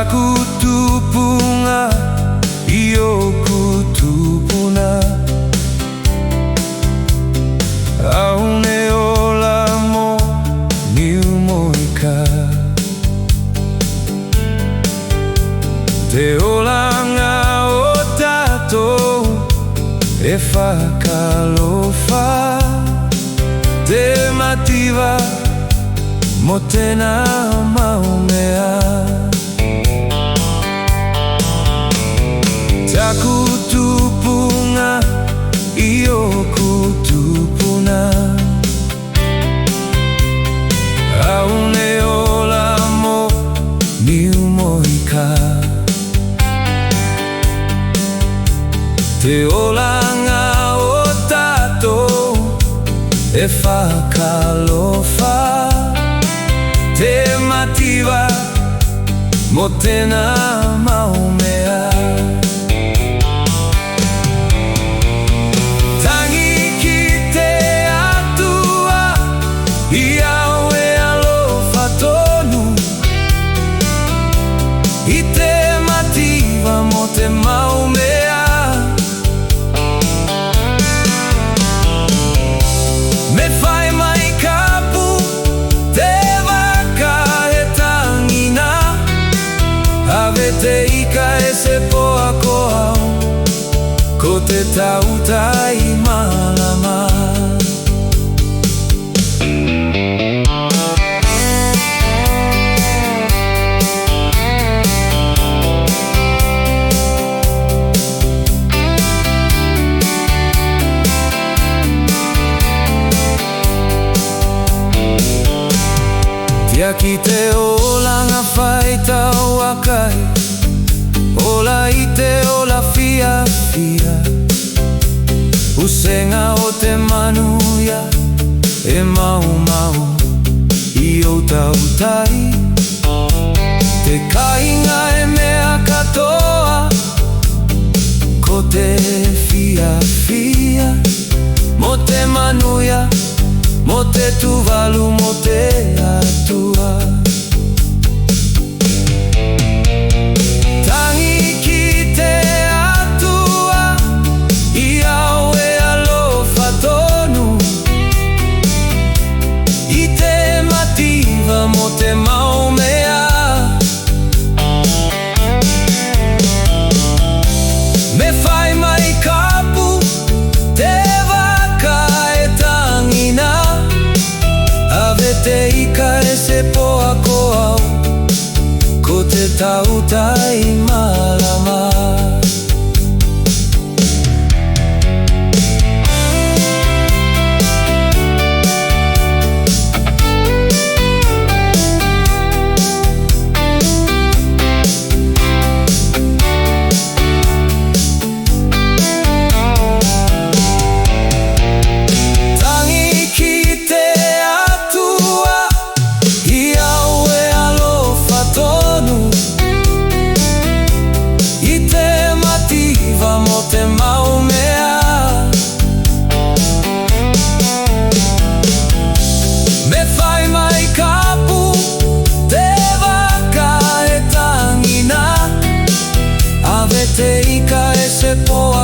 Takutupunga iyo kutupuna aune olamo ni umoika te olanga o tatou e whakalofa te mativa mo tēnā maumea. Takutupunga iyo kutupuna aune olamo ni umoika te olanga o tatou e whakalofa te mativa mo tēnā maumea. Tangi ki te atua i aue alofa tonu i te mativa mo te maumea. Me whai mai kapu te waka he tangina ave te ika e se poa koau ko te tautai malama. Tia ki te olanga whai tau akai ola i te ola fia fia usenga o te manuia e mau mau i o tautai te kainga e mea katoa ko te fia fia mo te manuia mo te tuvalu mo te atua. Tangi ki te atua i aue alofa tonu i te mativa mo te maumea. Me whai mai kapu te waka e tangina ave te ika e se poa koau ko te tautai malama. Te ika e se poa